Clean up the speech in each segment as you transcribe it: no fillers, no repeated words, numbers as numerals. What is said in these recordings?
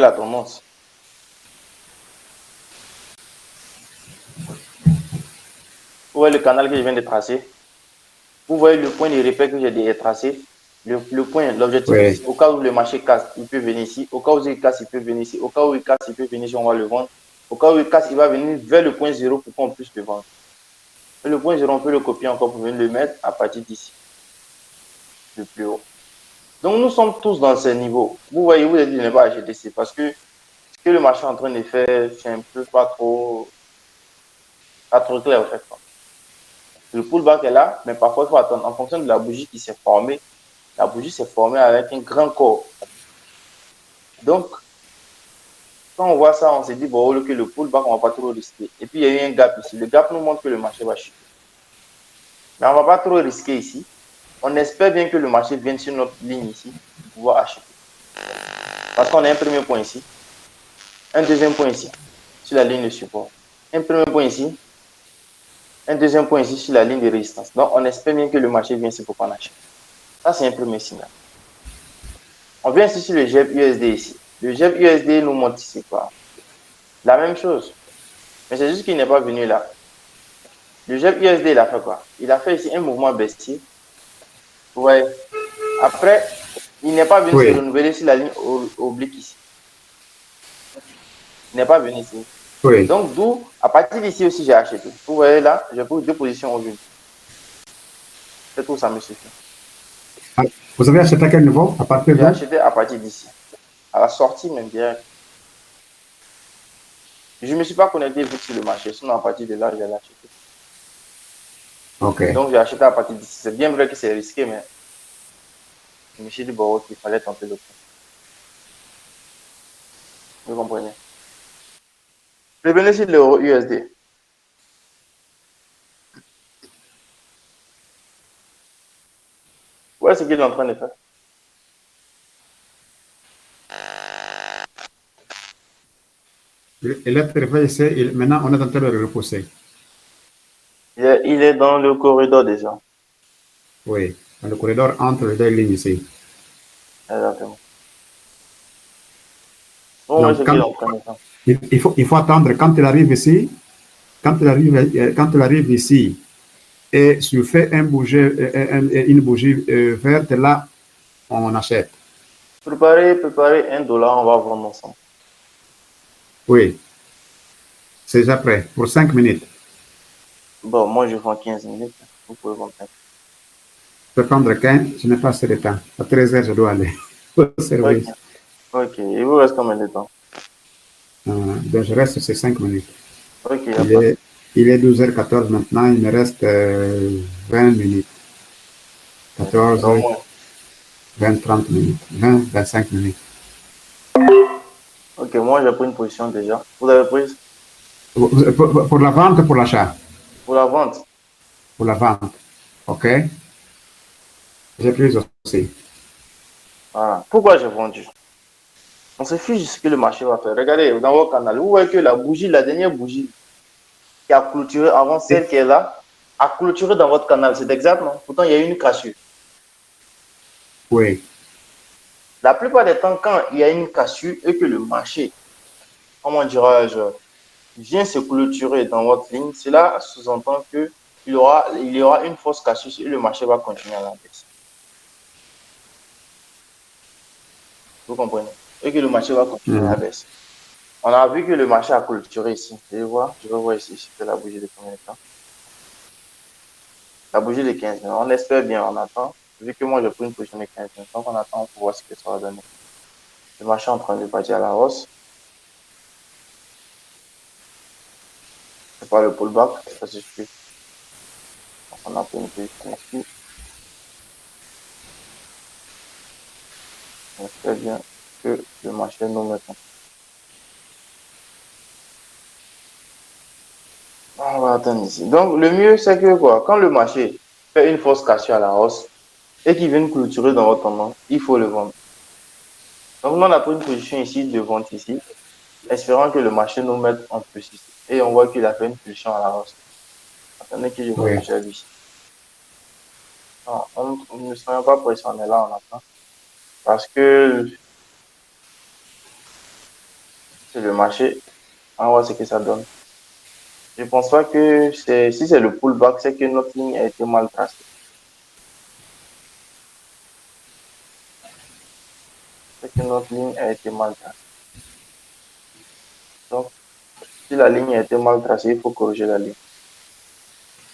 la tendance. Vous voyez le canal que je viens de tracer. Vous voyez le point de repère que j'ai tracé. Le point, l'objectif Oui. ici, au cas où le marché casse, il peut venir ici. Au cas où il casse, il peut venir ici. Au cas où il casse, il peut venir ici, on va le vendre. Au cas où il casse, il va venir vers le point 0 pour qu'on puisse le vendre. Et le point 0, on peut le copier encore pour venir le mettre à partir d'ici, le plus haut. Donc, nous sommes tous dans ces niveaux. Vous voyez, vous avez dit de ne pas acheter ici parce que ce que le marché est en train de faire, c'est un peu pas trop clair, en fait. Le pullback est là, mais parfois, il faut attendre. En fonction de la bougie qui s'est formée, la bougie s'est formée avec un grand corps. Donc, quand on voit ça, on se dit, bon, que le pullback, on ne va pas trop risquer. Et puis, il y a eu un gap ici. Le gap nous montre que le marché va chuter. Mais on ne va pas trop risquer ici. On espère bien que le marché vienne sur notre ligne ici pour pouvoir acheter. Parce qu'on a un premier point ici, un deuxième point ici, sur la ligne de support. Un premier point ici, un deuxième point ici sur la ligne de résistance. Donc, on espère bien que le marché vienne ici pour qu'on achète. Ça, c'est un premier signal. On vient ici sur le GEP USD ici. Le GEP USD nous montre ici quoi? La même chose. Mais c'est juste qu'il n'est pas venu là. Le GEP USD, il a fait quoi? Il a fait ici un mouvement baissier. Vous voyez? Après, il n'est pas venu se renouveler sur la ligne oblique ici. Il n'est pas venu ici. Oui. Donc, d'où, à partir d'ici aussi, j'ai acheté. Vous voyez là, j'ai pris 2 positions au vue. C'est tout, ça me suffit. Vous avez acheté à quel niveau? À partir J'ai d'où? acheté à partir d'ici. À la sortie même direct. Je ne me suis pas connecté vite sur le marché, sinon à partir de là, j'allais acheter. Ok. Donc, j'ai acheté à partir d'ici. C'est bien vrai que c'est risqué, mais je me suis dit, bon, il fallait tenter le coup. Vous comprenez? Revenez sur l'euro USD. Voilà ce qu'il est en train de faire. Il est réveillé, maintenant on est en train de le repousser. Il est dans le corridor déjà. Oui, dans le corridor entre les deux lignes ici. Exactement. Bon, moi, Donc, ce qu'il est en train de faire. il faut attendre quand il arrive ici, quand il arrive ici, et s'il fait une bougie verte, là, on achète. Préparez $1, on va vendre ensemble. Oui, c'est déjà prêt pour 5 minutes. Bon, moi, je vends 15 minutes. Vous pouvez vendre 5. Je peux prendre 15, je n'ai pas assez de temps. À 13 heures, je dois aller au Ok. service. Ok. Il vous reste combien de temps? Donc, je reste ces 5 minutes. Ok, il n'y a pas de... Il est 12h14 maintenant, il me reste 20 minutes. Ok. 14, Au moins. 20, 30 minutes. 20, 25 minutes. Ok, moi, j'ai pris une position déjà. Vous avez pris Pour la vente ou pour l'achat? pour la vente. Pour la vente. OK. J'ai pris aussi. Voilà. Pourquoi j'ai vendu? On se fiche de ce que le marché va faire. Regardez, dans votre canal, vous voyez que la bougie, la dernière bougie qui a clôturé avant celle qui est là, a clôturé dans votre canal. C'est exact, non? Pourtant, il y a eu une cassure. Oui. La plupart des temps, quand il y a une cassure et que le marché, comment dirais-je, vient se clôturer dans votre ligne, cela sous-entend qu'il y aura une fausse cassure et le marché va continuer à la baisse. Vous comprenez? Et que le marché va continuer à la baisse. On a vu que le marché a clôturé ici. Je vais voir ici, c'était la bougie de combien de temps? La bougie de 15 minutes. On espère bien, on attend. Vu que moi, j'ai pris une position de 15 minutes. Donc, on attend pour voir ce que ça va donner. Le marché est en train de partir à la hausse. C'est pas le pullback, ça suffit. Donc, on a pris une position ici. On espère bien que le marché nous met. On va attendre ici. Donc, le mieux, c'est que quoi? Quand le marché fait une fausse cassure à la hausse et qu'il vient clôturer dans votre tendance, il faut le vendre. Donc, nous, on a pris une position ici de vente ici, espérant que le marché nous mette en plus ici. Et on voit qu'il a fait une pulsion à la hausse. Attendez que je vois le gel ici. Non, on ne se met pas pressionné là, on attend. Parce que C'est le marché. On va voir ce que ça donne. Je ne pense pas que si c'est le pullback, c'est que notre ligne a été mal tracée. C'est que notre ligne a été mal tracée. Donc, si la ligne a été mal tracée, il faut corriger la ligne.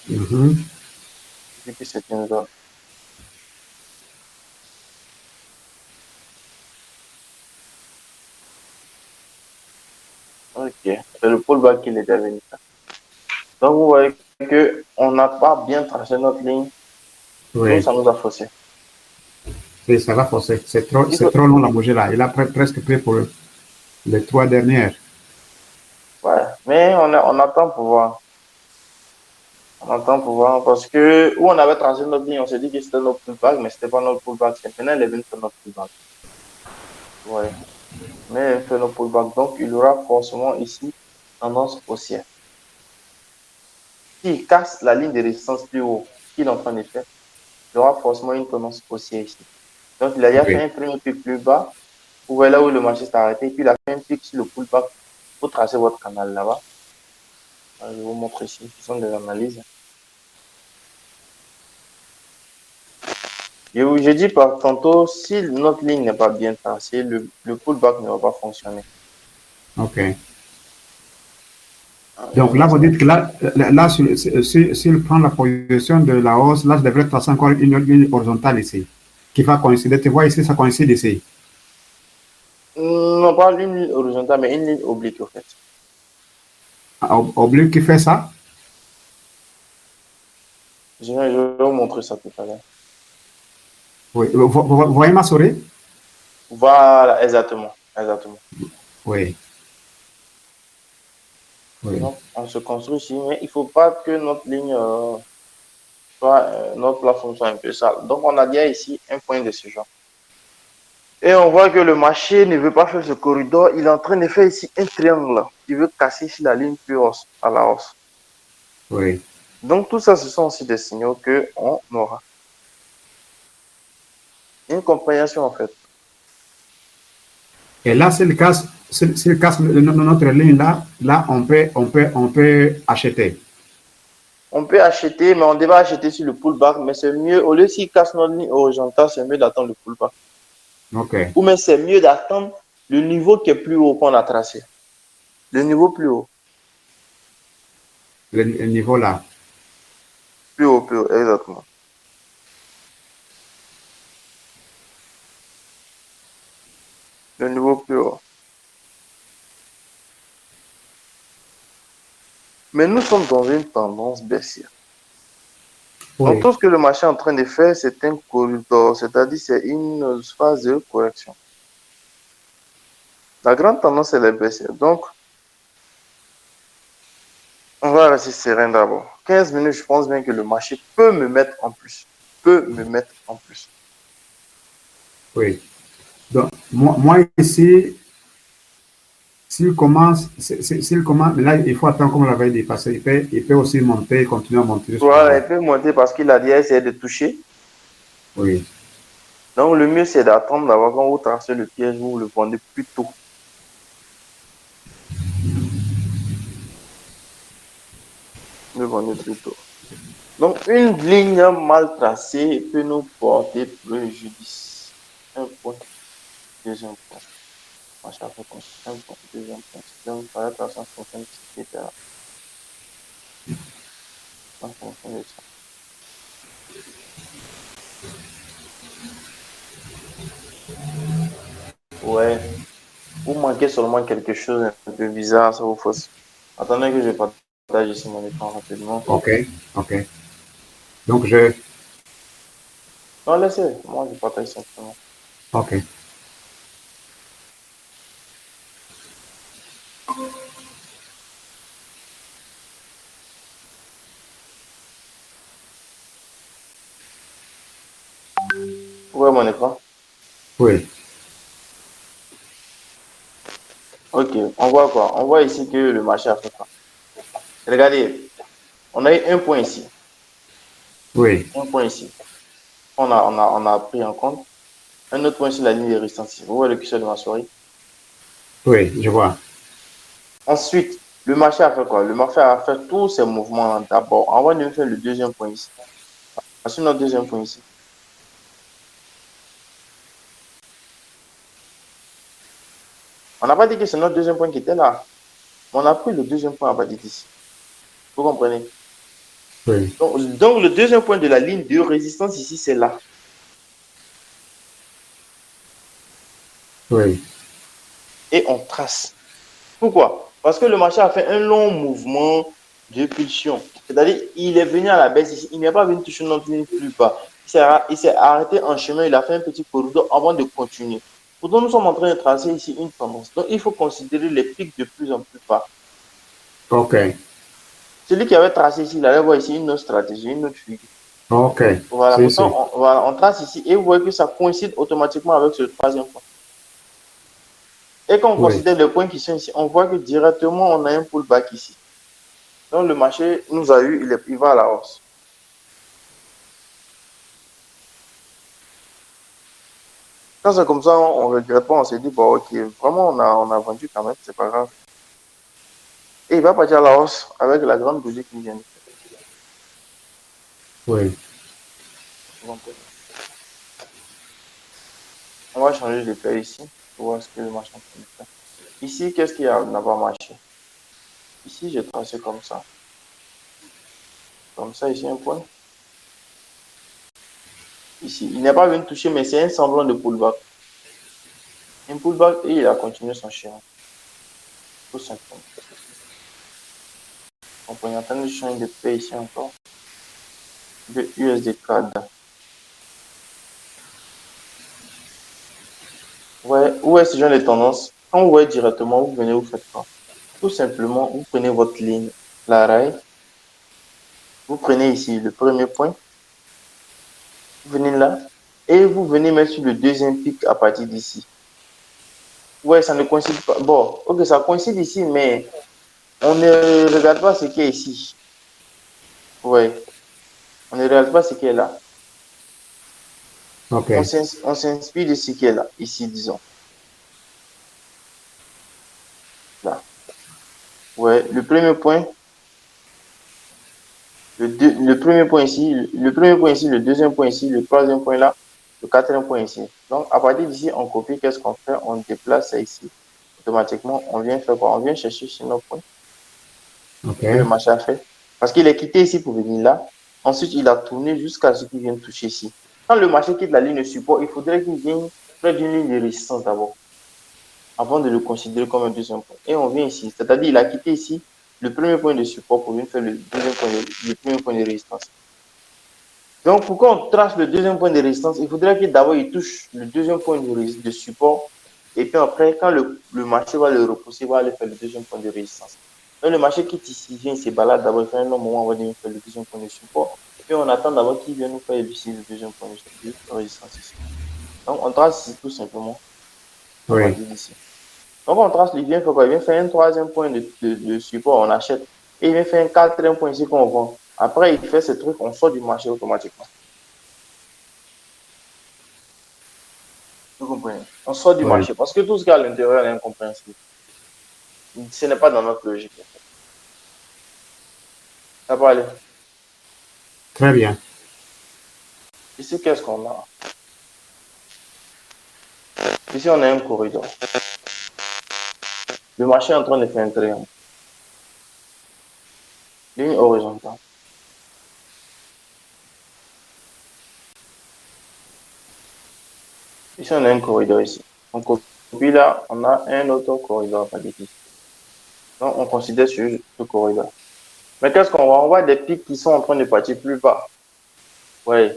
Vu que c'est une zone. Ok, c'est le pullback qui est venu. Donc, vous voyez qu'on n'a pas bien tracé notre ligne. Oui. Donc, ça nous a faussé. Et ça va forcer. C'est Il faut- trop long la bouger là. Il a presque pris pour les 3 dernières. Ouais, mais on attend pour voir. On attend pour voir parce que où on avait tracé notre ligne, on s'est dit que c'était notre pullback, mais c'était pas notre pullback. C'est maintenant elle est venue faire notre pullback. Ouais. Mais elle fait notre pullback. Donc, il y aura forcément ici tendance haussière. S'il casse la ligne de résistance plus haut qu'il est en train de faire, il y aura forcément une tendance haussière ici. Donc, il a déjà Oui. fait un premier pic plus bas. Vous voyez là où le marché s'est arrêté. Puis, il a fait un pic sur le pullback. Vous tracez votre canal là-bas. Je vous montre ici. Ce sont des analyses. Je dis par tantôt, si notre ligne n'est pas bien tracée, le pullback ne va pas fonctionner. OK. Donc là, vous dites que là s'il prend la position de la hausse, là, je devrais tracer encore une ligne horizontale ici, qui va coïncider. Tu vois ici, ça coïncide ici. Non, pas une ligne horizontale, mais une ligne oblique, en fait. Oblique qui fait ça. Je vais vous montrer ça tout à l'heure. Oui. Vous voyez ma souris? Voilà, exactement. Exactement. Oui. Oui. Donc, on se construit ici, mais il ne faut pas que notre ligne notre plafond soit un peu sale. Donc, on a bien ici un point de ce genre. Et on voit que le marché ne veut pas faire ce corridor. Il est en train de faire ici un triangle. Il veut casser ici la ligne plus hausse, à la hausse. Oui. Donc, tout ça, ce sont aussi des signaux qu'on aura. Une compréhension, en fait. Et là, s'il casse notre ligne là, on peut acheter. On peut acheter, mais on devrait acheter sur le pullback. Mais c'est mieux, au lieu s'il casse notre ligne horizontale, c'est mieux d'attendre le pullback. OK. Ou même c'est mieux d'attendre le niveau qui est plus haut qu'on a tracé. Le niveau plus haut. Le niveau là. Plus haut, exactement. Le niveau plus haut. Mais nous sommes dans une tendance baissière. Donc, Oui. tout ce que le marché est en train de faire, c'est un corridor, c'est-à-dire c'est une phase de correction. La grande tendance, elle est baissière. Donc, on va rester serein d'abord. 15 minutes, je pense bien que le marché peut me mettre en plus. Peut me mettre en plus. Oui. Donc, moi ici, s'il commence, là, il faut attendre, comme on l'avait dit, parce qu'il peut aussi monter, continuer à monter jusqu'en Voilà, haut. il peut monter parce qu'il a déjà essayé de toucher. Oui. Donc, le mieux, c'est d'attendre d'avoir quand vous tracez le piège, vous le vendez plus tôt. Le vendez plus tôt. Donc, une ligne mal tracée peut nous porter préjudice. Un point, deuxième point. À chaque fois, un point, deuxième point. Donc, par rapport à 160, etc. En fonction de ça. Ouais. Vous manquez seulement quelque chose un peu bizarre, ça vous fausse. Attendez que je partage ici mon écran rapidement. OK. OK. Donc, je. Non, laissez, moi je partage simplement. OK. Vous voyez mon écran? Oui. Ok, on voit quoi? On voit ici que le marché a fait quoi? Regardez, on a eu un point ici. Oui. Un point ici. On a pris en compte. Un autre point sur la ligne de résistance. Vous voyez le curseur de ma souris? Oui, je vois. Ensuite, le marché a fait quoi? Le marché a fait tous ces mouvements d'abord. On va nous faire le deuxième point ici. Voici notre deuxième point ici. On n'a pas dit que c'est notre deuxième point qui était là. On a pris le deuxième point à partir d'ici. Vous comprenez? Oui, Donc, le deuxième point de la ligne de résistance ici, c'est là. oui. Et on trace. Pourquoi? Parce que le marché a fait un long mouvement de pulsion. C'est-à-dire, il est venu à la baisse ici. Il n'est pas venu toucher non plus bas. Il s'est arrêté en chemin. Il a fait un petit corridor avant de continuer. Pourtant, nous sommes en train de tracer ici une tendance. Donc, il faut considérer les pics de plus en plus bas. OK. Celui qui avait tracé ici, il allait voir ici une autre stratégie, une autre figure. OK. Voilà, Si, si. pourtant, on trace ici et vous voyez que ça coïncide automatiquement avec ce troisième point. Et quand on Oui. considère les points qui sont ici, on voit que directement, on a un pullback ici. Donc, le marché nous a eu, il va à la hausse. Quand c'est comme ça, on ne regrette pas, on se dit, bon, ok, vraiment, on a vendu quand même, c'est pas grave. Et il va partir à la hausse avec la grande bougie qui vient de faire. Oui. On va changer de paire ici pour voir ce que le marché est en train de faire. Ici, qu'est-ce qui n'a pas marché? Ici, j'ai tracé comme ça. Comme ça, ici, un point. Ici, il n'est pas venu toucher, mais c'est un semblant de pullback. Un pullback et il a continué son chemin. Tout simplement. Donc, on est en train de changer de paire ici encore. De USD CAD. Ouais, où est ce genre de tendance? Quand vous voyez directement, vous venez, vous faites quoi? Tout simplement, vous prenez votre ligne, la rail, vous prenez ici le premier point, vous venez là, et vous venez mettre sur le deuxième pic à partir d'ici. Ouais, ça ne coïncide pas. Bon, ok, ça coïncide ici, mais on ne regarde pas ce qui est ici. Ouais, on ne regarde pas ce qui est là. OK. On s'inspire de ce qui est là, ici, disons. Là. Ouais, le premier point, le premier point ici, le premier point ici, le deuxième point ici, le troisième point là, le quatrième point ici. Donc, à partir d'ici, on copie, qu'est-ce qu'on fait? On déplace ça ici. Automatiquement, on vient faire quoi? On vient chercher sur nos points que le OK. marché a fait. Parce qu'il est quitté ici pour venir là. Ensuite, il a tourné jusqu'à ce qu'il vienne toucher ici. Quand le marché quitte la ligne de support, il faudrait qu'il vienne près d'une ligne de résistance d'abord, avant de le considérer comme un deuxième point. Et on vient ici. C'est-à-dire, il a quitté ici le premier point de support pour venir faire le premier point de résistance. Donc, pour qu'on trace le deuxième point de résistance, il faudrait que d'abord il touche le deuxième point de support. Et puis après, quand le marché va le repousser, il va aller faire le deuxième point de résistance. Donc, le marché quitte ici, vient, il se balade d'abord, il fait un long moment, on va venir faire le deuxième point de support. Et puis, on attend d'abord qu'il vienne nous faire ici le deuxième point de résistance ici. Donc, on trace ici tout simplement à Oui. partir d'ici. Donc, on trace, il vient faire quoi? Il vient faire un troisième point de support, on achète. Et il vient faire un quatrième point ici qu'on vend. Après, il fait ce truc, on sort du marché automatiquement. Vous comprenez? On sort du Oui. marché parce que tout ce qui est à l'intérieur est incompréhensible. Ce n'est pas dans notre logique. Ça va aller. Très bien. Ici, qu'est-ce qu'on a? Ici, on a un corridor. Le marché est en train de faire un triangle. Ligne horizontale. Ici, on a un corridor ici. On copie là, on a un autre corridor à ici. Donc, on considère sur ce corridor. Mais qu'est-ce qu'on voit? On voit des pics qui sont en train de partir plus bas. Oui.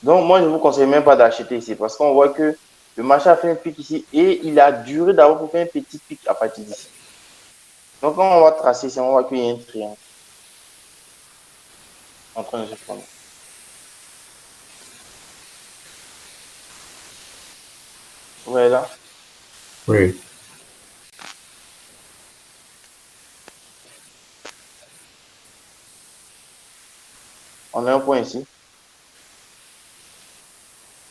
Donc, moi, je ne vous conseille même pas d'acheter ici parce qu'on voit que le marché a fait un pic ici et il a duré d'abord pour faire un petit pic à partir d'ici. Donc, quand on va tracer ici, on voit qu'il y a un triangle en train de se former. Voilà. Oui. On a un point ici,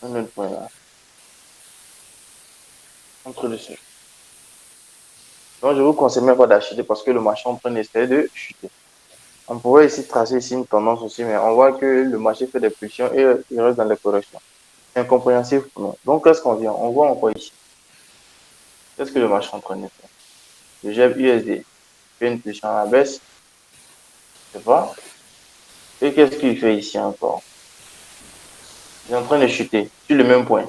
un autre point là, entre les deux. Donc, je vous conseille même pas d'acheter parce que le marché est en train d'essayer de chuter. On pourrait ici tracer ici une tendance aussi, mais on voit que le marché fait des pulsions et il reste dans les corrections. C'est incompréhensible pour nous. Donc, qu'est-ce qu'on vient? On voit encore ici. Qu'est-ce que le marché est en train de faire? Le GEP USD fait une pulsion à la baisse. Je sais pas. Et qu'est-ce qu'il fait ici encore? Il est en train de chuter sur le même point.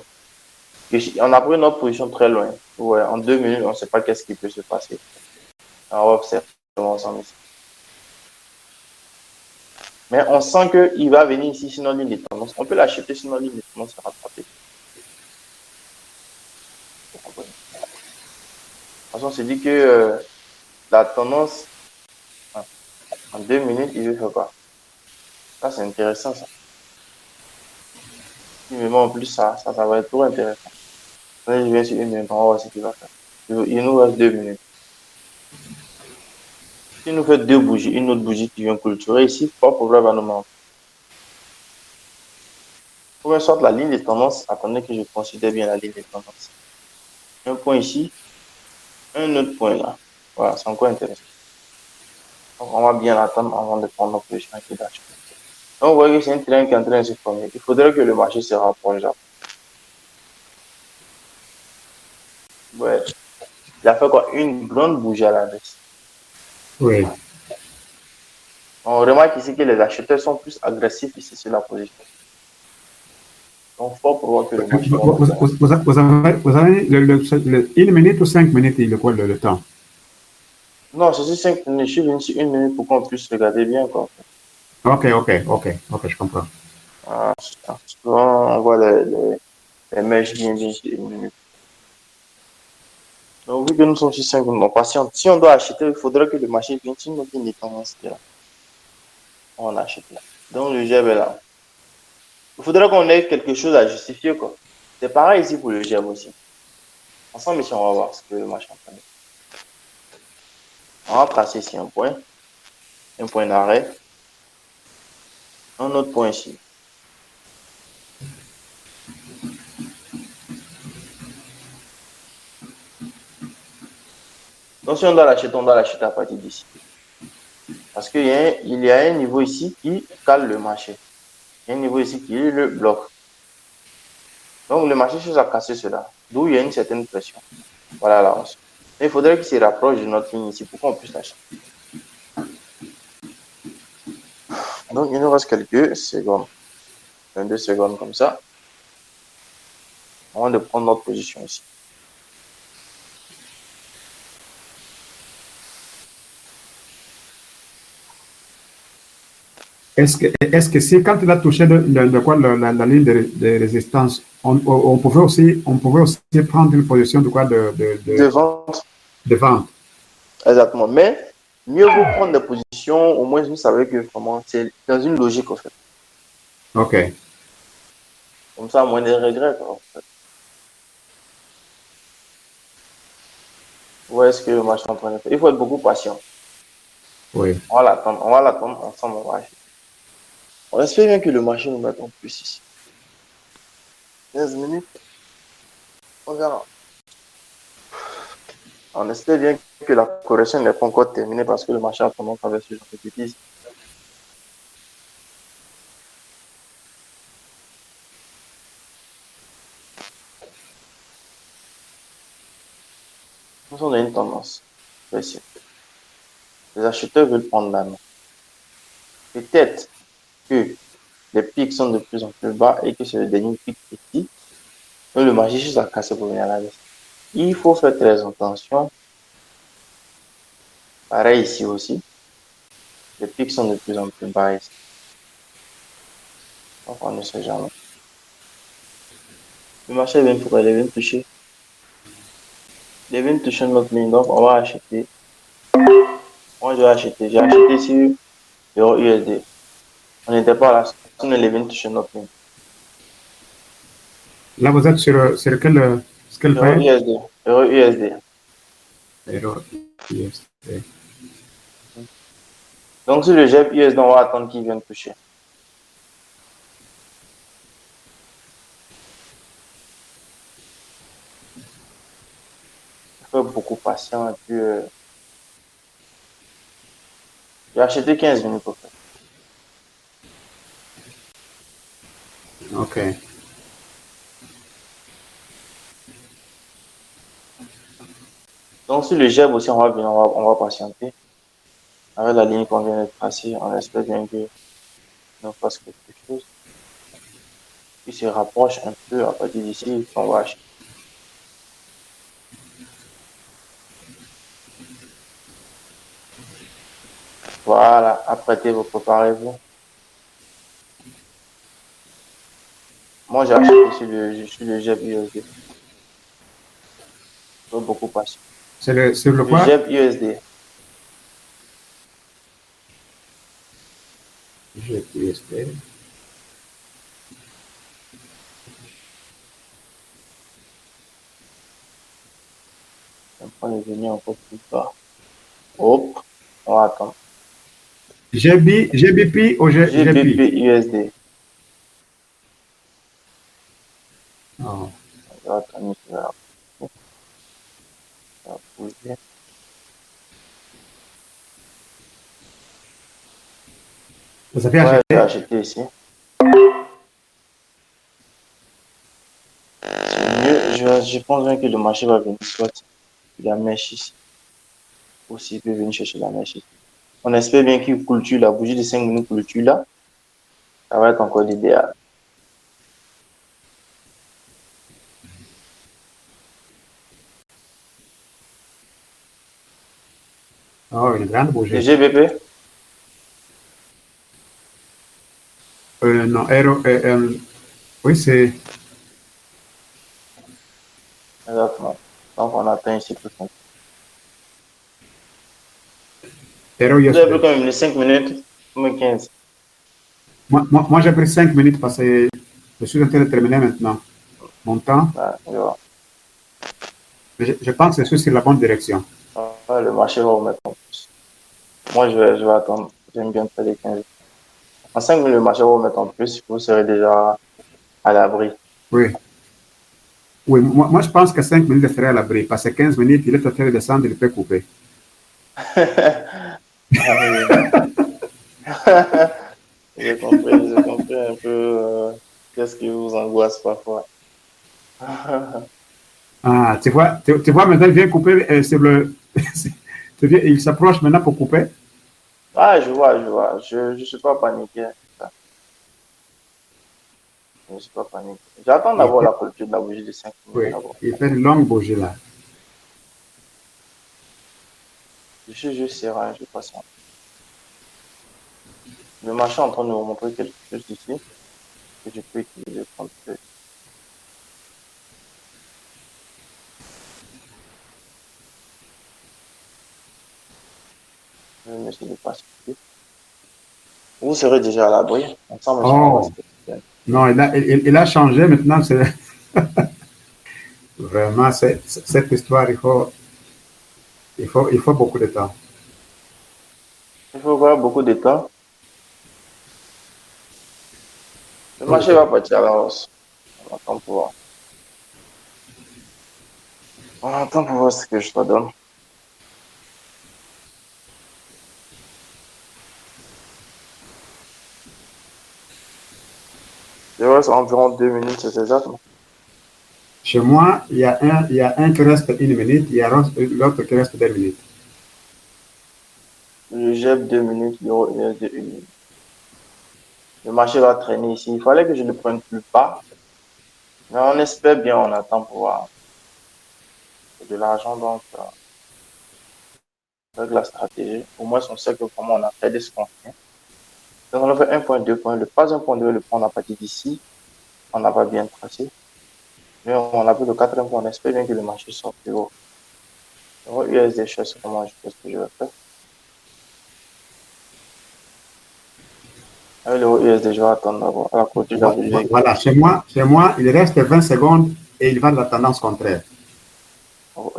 On a pris notre position très loin. Ouais, en 2 minutes, on ne sait pas qu'est-ce qui peut se passer. On va observer ensemble ici. Mais on sent qu'il va venir ici sur notre ligne de tendance. On peut l'acheter sur notre ligne de tendance et rattraper. De toute façon, on se dit que la tendance, en 2 minutes, il veut faire quoi? Ça, c'est intéressant, ça. Si vraiment en plus ça va être trop intéressant. Là, je viens sur 1 minute, on va voir ce qu'il va faire. Il nous reste 2 minutes. S'il nous fait 2 bougies, une autre bougie qui vient clôturer ici, pas de problème va nous manquer. Pour une sorte, la ligne de tendance, attendez que je considère bien la ligne de tendance. Un point ici, un autre point là. Voilà, c'est encore intéressant. Donc, on va bien attendre avant de prendre notre position ici d'achat. Donc, vous voyez que c'est un train qui est en train de se former. Il faudrait que le marché se rapproche. Ouais. Il a fait quoi? Une grande bougie à la baisse. Oui. On remarque ici que les acheteurs sont plus agressifs ici sur la position. Donc, fort pour voir que le marché va monter. Vous avez 1 minute ou 5 minutes, il est quoi le temps? Non, c'est 5 minutes. Je suis venu sur 1 minute pour qu'on puisse regarder bien, quoi. Ok, je comprends. Ah, souvent, on voit les mèches bien sur 1 minute. Donc, vu que nous sommes sur 5 minutes, on patiente. Si on doit acheter, il faudrait que le marché vienne sur notre ligne de tendance là. On achète là. Donc, le GEB est là. Il faudrait qu'on ait quelque chose à justifier, quoi. C'est pareil ici pour le GEB aussi. Ensemble, ici, on va voir ce que le marché est en train de faire. On va tracer ici un point d'arrêt, un autre point ici. Donc, si on doit l'acheter à partir d'ici. Parce qu'il y a un niveau ici qui cale le marché. Il y a un niveau ici qui le bloque. Donc, le marché cherche à casser cela. D'où il y a une certaine pression. Voilà la hausse. Mais il faudrait qu'il se rapproche de notre ligne ici pour qu'on puisse l'acheter. Donc, il nous reste quelques secondes. 22 secondes comme ça. Avant de prendre notre position ici. Est-ce que si quand il a touché la ligne de résistance, on pouvait aussi prendre une position de quoi De vente. de vente? Exactement. Mais mieux vaut prendre des positions, au moins vous savez que vraiment, c'est dans une logique en fait. Ok. Comme ça, moins de regrets. Quoi, en fait. Où est-ce que le marché est en train de faire? Il faut être beaucoup patient. Oui. On va l'attendre ensemble, on va acheter. On espère bien que le marché nous mette en plus ici. 15 minutes, on verra. On espère bien que la correction n'est pas encore terminée parce que le marché a tendance à faire ce genre de bêtises. Nous sommes dans une tendance. Les acheteurs veulent prendre la main. Peut-être que les pics sont de plus en plus bas et que c'est le dernier pic ici. Donc le marché juste à casser pour venir à la baisse. Il faut faire très attention. Pareil ici aussi. Les pics sont de plus en plus bas ici. Donc on ne sait jamais. Le marché vient pour aller, vient toucher. Il vient toucher notre ligne. Donc on va acheter. Moi je vais acheter. J'ai acheté sur l'euro USD. On n'était pas là. Sinon il vient toucher notre ligne. Là, vous êtes sur quel Euro paire? USD. Euro USD. Euro USD. Donc sur le GEP USD, on va attendre qu'il vienne toucher. faut être beaucoup patient. Et puis, j'ai acheté 15 minutes pour faire. Ok. Donc, si le GEB aussi, on va patienter. Avec la ligne qu'on vient de tracer, on espère bien que nous fasse quelque chose. Qui se rapproche un peu à partir d'ici, on va acheter. Voilà, apprêtez-vous, préparez-vous. Moi, j'ai acheté sur le GEB USD. Je suis beaucoup patient. C'est sur le Le quoi? GEB USD. GPSP. On va venir encore plus bas. Hop, on va attendre. GBP ou GBP GP? USD. Oh. On va attendre, ça va bouger. Vous avez Ouais, j'ai acheté? acheté ici. C'est mieux. Je pense bien que le marché va venir soit la mèche ici. Aussi, il peut venir chercher la mèche ici. On espère bien qu'il clôture la bougie de 5 minutes clôture là. Ça va être encore l'idéal. Oh, une grande Le bougie. GBP? Non, oui, c'est Exactement. Donc, on atteint ici tout ça. Euro Vous avez pris USD. quand même les 5 minutes, ou 15. Moi j'ai pris 5 minutes parce que je suis en train de terminer maintenant mon temps. Là, je vois. Je pense que je suis sur la bonne direction. Ah, le marché va remettre en plus. Moi, je vais attendre. J'aime bien faire les 15. En 5 minutes, le marché va remettre en plus. Vous serez déjà à l'abri. Oui. Oui, moi je pense que 5 minutes serait à l'abri parce que 15 minutes, il est en train de descendre, il peut couper. Ah oui. J'ai compris un peu qu'est-ce qui vous angoisse parfois. Ah, tu vois maintenant, il vient couper sur le. Il s'approche maintenant pour couper. Ah, je vois, je vois. Je ne suis pas paniqué. Je ne suis pas paniqué. J'attends Il d'abord fait, la clôture de la bougie de 5 minutes oui, d'abord. il fait une longue bougie là. Je suis juste serein, je passe. Le marché est en train de me montrer quelque chose ici que je peux utiliser contre eux. Je vais essayer de passer. Vous serez déjà à l'abri. Ensemble, on va se Oh, non, il a changé maintenant. Vraiment, cette histoire, il faut beaucoup de temps. Il faut avoir beaucoup de temps. Le Il faut marché beaucoup de va temps. partir à la hausse. On attend pour voir. On attend pour voir ce que je te donne. Il reste environ 2 minutes, c'est exact. Chez moi, il y a un qui reste 1 minute, il y a l'autre qui reste 2 minutes. Je jette 2 minutes, il reste de 1 minute. Le marché va traîner ici. Il fallait que je le prenne plus bas. Mais on espère bien, on attend pour voir. C'est de l'argent, donc, avec la stratégie. Au moins, on sait que vraiment on a fait ce qu'on fait. Donc, on a fait 1,2 points. Le pas 1,2 point, le prendre à partir d'ici. On n'a pas bien tracé. Mais on a pris le quatrième point. On espère bien que le marché sort plus haut. Donc, USD, je sais comment je fais ce que je vais faire. Avec le USD, je vais attendre d'abord à la clôture de la bougie. Voilà, chez moi, il reste 20 secondes et il va de la tendance contraire.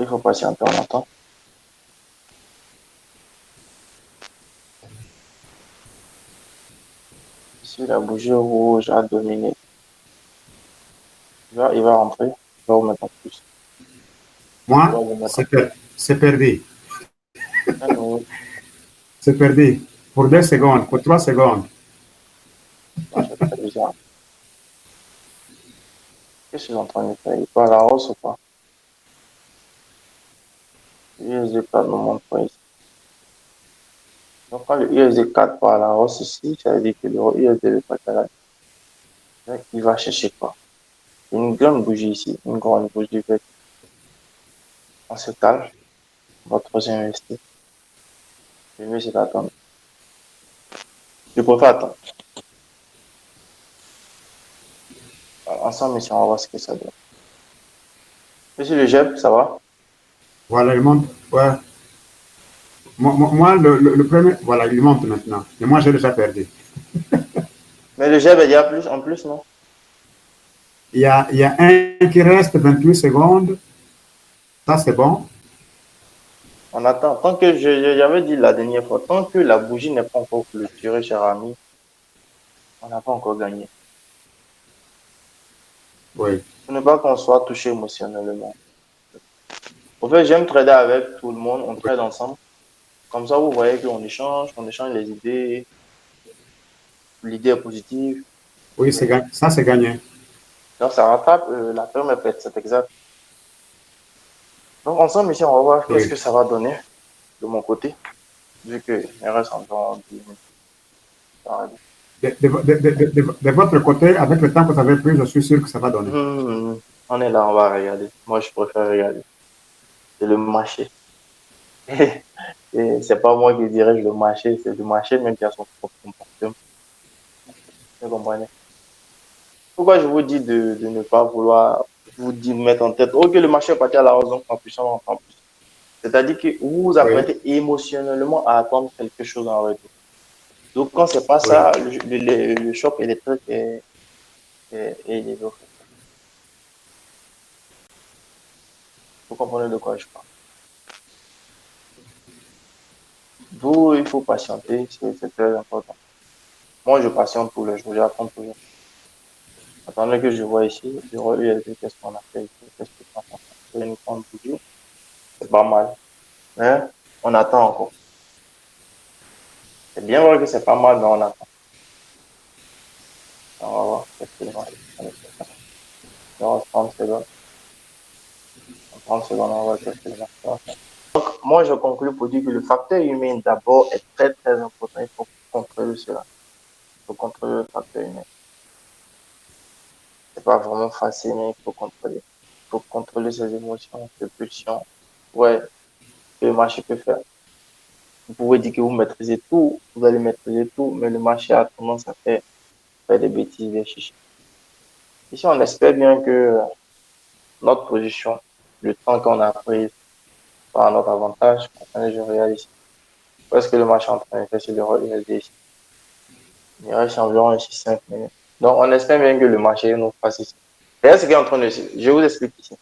Il faut patienter, on attend. Ici, la bougie rouge a dominé. Il va rentrer. Il va remettre en plus. Moi, Bon, bon, c'est perdu. attends. C'est perdu. Pour 2 secondes, pour 3 secondes. Non, c'est très bizarre. Qu'est-ce qu'ils sont en train de faire? Ils parlent à la hausse ou pas? USD4 me montre pas ici. Donc, quand le USD4 part à la hausse ici, ça veut dire que le USD veut pas qu'à la. Il va chercher quoi? Une grande bougie ici, une grande bougie verte. On se calme, on va trop investir. Le mieux, c'est d'attendre. Je préfère attendre. Alors, ensemble, ici, on va voir ce que ça donne. Monsieur le GEP, ça va? Voilà, il monte. Ouais. Moi, le premier, voilà, il monte maintenant. Et moi, j'ai déjà perdu. Mais le GEP, il y a plus, en plus, non? Il y a un qui reste 28 secondes. Ça, c'est bon. On attend. Tant que j'avais dit la dernière fois, tant que la bougie n'est pas encore clôturée, cher ami, on n'a pas encore gagné. Oui. Pour ne pas qu'on soit touché émotionnellement. En fait, j'aime trader avec tout le monde, on trade ensemble. Comme ça, vous voyez qu'on on échange les idées, l'idée est positive. Oui, ça, c'est gagné. Donc, ça rattrape la peur, mais peut-être c'est exact. Donc, ensemble, ici, on va voir qu'est-ce Oui. que ça va donner de mon côté, vu qu'il me reste encore 10 minutes. De votre côté, avec le temps que vous avez pris, je suis sûr que ça va donner. On est là, on va regarder. Moi, je préfère regarder. C'est le marché. Et c'est pas moi qui dirige le marché, c'est le marché même qui a son propre comportement. Vous comprenez? Pourquoi je vous dis de ne pas vouloir vous dire, mettre en tête, ok, le marché est parti à la hausse, donc en puissance, en plus. C'est-à-dire que vous vous Oui, apprêtez émotionnellement à attendre quelque chose en retour. Donc, quand c'est pas oui. ça, le choc électrique est élevé. Vous comprenez de quoi je parle. D'où il faut patienter, c'est très important. Moi, je patiente tous les jours, j'apprends toujours. Attendez que je vois ici, je vois USD, qu'est-ce qu'on a fait ici, qu'est-ce qu'on a fait. C'est une grande bougie, c'est pas mal. Mais on attend encore. C'est bien vrai que c'est pas mal, mais on attend. On va voir qu'est-ce qu'il va faire. Dans 30 secondes. En 30 secondes, on va voir qu'est-ce qu'il va faire. Donc, moi, je conclue pour dire que le facteur humain, d'abord, est très, très important. Il faut contrôler cela. Il faut contrôler le facteur humain. C'est pas vraiment facile, mais il faut contrôler. Il faut contrôler ses émotions, ses pulsions. Ouais, que le marché peut faire. Vous pouvez dire que vous maîtrisez tout, vous allez maîtriser tout, mais le marché a tendance à faire des bêtises, des chichis. Ici, on espère bien que notre position, le temps qu'on a pris par notre avantage, je regarde ici. Parce que le marché est en train de faire sur l'euro USD ici. Il reste environ ici 5 minutes. Donc, on espère bien que le marché nous fasse ici. D'ailleurs, ce qui est en train de... Je vous explique ici.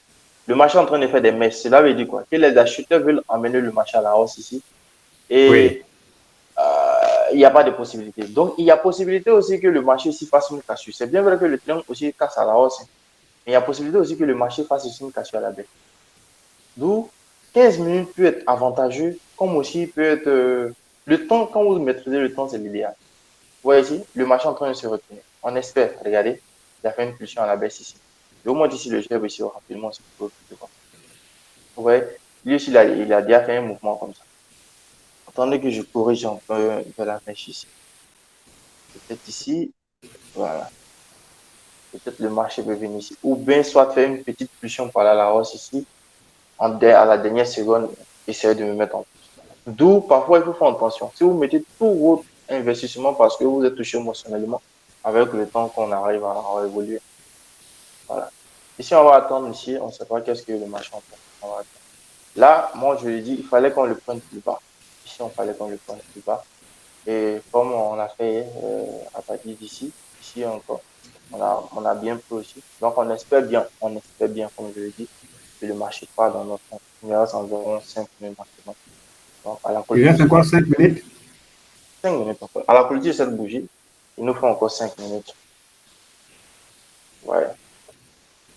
Le marché est en train de faire des messes. Cela veut dire quoi? Que les acheteurs veulent emmener le marché à la hausse ici. Oui. Et il n'y a pas de possibilité. Donc, il y a possibilité aussi que le marché ici fasse une cassure. C'est bien vrai que le triangle aussi casse à la hausse. Mais il y a possibilité aussi que le marché fasse ici une cassure à la baisse. D'où 15 minutes peut être avantageux, comme aussi peut être... le temps, quand vous maîtrisez le temps, c'est l'idéal. Vous voyez ici, le marché est en train de se retourner. On espère, regardez, il a fait une pulsion à la baisse ici. Et au moins ici, le GEB ici, rapidement, c'est pour vous voyez, lui aussi, il a déjà fait un mouvement comme ça. Attendez que je corrige un peu la mèche ici. Peut-être ici, voilà. Peut-être le marché peut venir ici. Ou bien soit faire une petite pulsion par là, à la hausse ici, à la dernière seconde, essayer de me mettre en plus. D'où, parfois, il faut faire attention. Si vous mettez tout votre investissement parce que vous êtes touché émotionnellement, avec le temps qu'on arrive à évoluer. Voilà. Ici, on va attendre ici, on ne sait pas qu'est-ce que le marché en fait. On va attendre. Là, moi, je lui dis, il fallait qu'on le prenne plus bas. Ici, on fallait qu'on le prenne plus bas. Et comme on a fait à partir d'ici, ici encore, on a bien pris aussi. Donc, on espère bien, comme je l'ai dit, que le marché part dans notre sens. Il nous reste environ 5 minutes maximum. Donc, à la Il clôture de reste cette encore bougie, 5 minutes. 5 minutes encore. À la clôture de cette bougie, il nous faut encore 5 minutes. Ouais.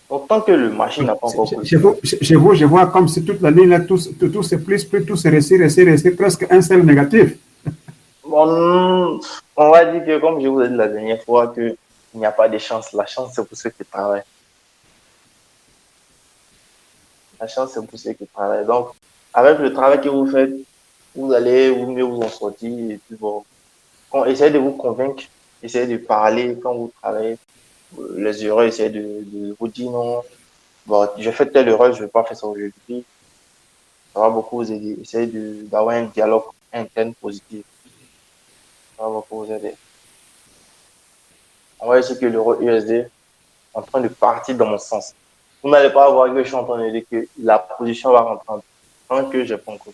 Autant que le marché n'a pas encore pris. Je vois comme si toute la ligne, là, tout c'est plus, tout c'est resté, presque un seul négatif. Bon, on va dire que, comme je vous ai dit la dernière fois, qu'il n'y a pas de chance. La chance, c'est pour ceux qui travaillent. La chance, c'est pour ceux qui travaillent. Donc, avec le travail que vous faites, vous allez mieux vous en sortir. Et puis bon, essayez de vous convaincre, essayez de parler quand vous travaillez. Les erreurs, essayez de vous dire non. Bon, j'ai fait telle erreur, je ne vais pas faire ça aujourd'hui. Ça va beaucoup vous aider. Essayez d'avoir un dialogue interne positif. Ça va beaucoup vous aider. On va essayer que l'euro USD est en train de partir dans mon sens. Vous n'allez pas voir que je suis en train de dire que la position va rentrer tant que je pas encore.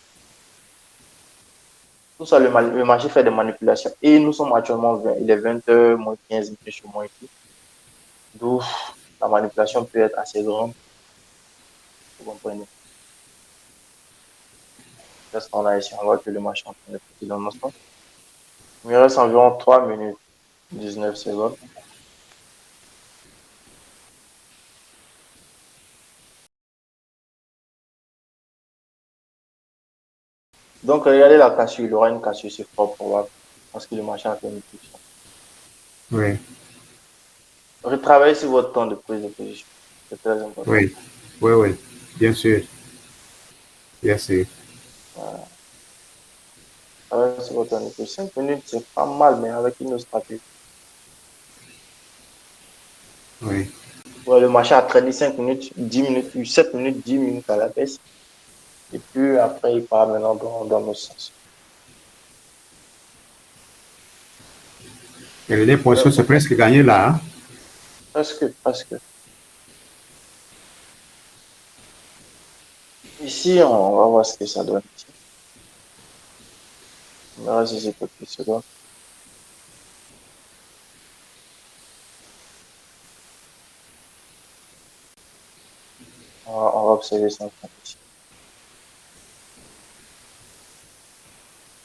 Tout ça, le marché fait des manipulations. Et nous sommes actuellement, il est 20h, moins 15 minutes chez moi ici. D'où la manipulation peut être assez grande. Vous comprenez? Parce qu'on a ici, on voit que le marché est en train de partir dans mon sens. Il me reste environ 3 minutes 19 secondes. Donc, regardez la cassure. Il aura une cassure, c'est fort probable. Parce que le marché a fait une position. Oui, Retravaillez sur votre temps de prise de position. C'est très important. oui, oui, oui, bien sûr, bien sûr. Voilà. Travaillez sur votre temps de position. 5 minutes, c'est pas mal, mais avec une autre stratégie. Oui. Ouais, le marché a traîné 5 minutes, 10 minutes, puis 7 minutes, 10 minutes à la baisse. Et puis après, il part maintenant dans le sens. Et les positions, c'est presque gagné là. Hein? Presque, presque. Ici, on va voir ce que ça donne. Ici. On verra si c'est quelques secondes. On va observer ça ici.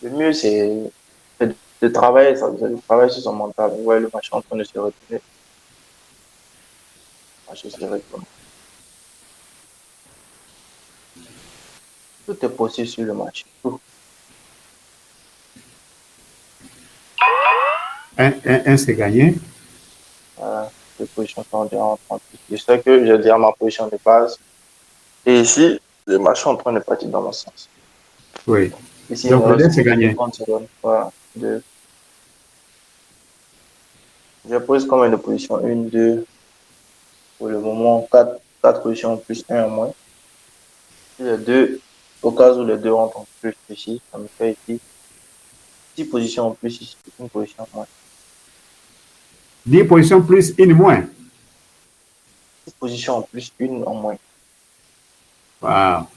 Le mieux, c'est de travailler, de travailler sur son mental. Vous voyez le marché en train de se retourner. Le marché se retourne. Tout est possible sur le marché. Tout. Un c'est gagné. Voilà. Les positions sont environ 30. Je sais que j'ai déjà ma position de base. Et ici, le marché est en train de partir dans mon sens. Oui. Ici, il Donc me le reste dé, c'est plus que gagné. 30 secondes. Voilà. Deux. Je pose combien de positions? Une, deux. Pour le moment, quatre positions plus un en moins. Et les deux, au cas où les deux rentrent en plus ici, ça me fait ici 6 positions en plus ici, une position en moins. 10 positions plus une moins. 6 positions en plus, une en moins. Wow.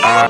Ah.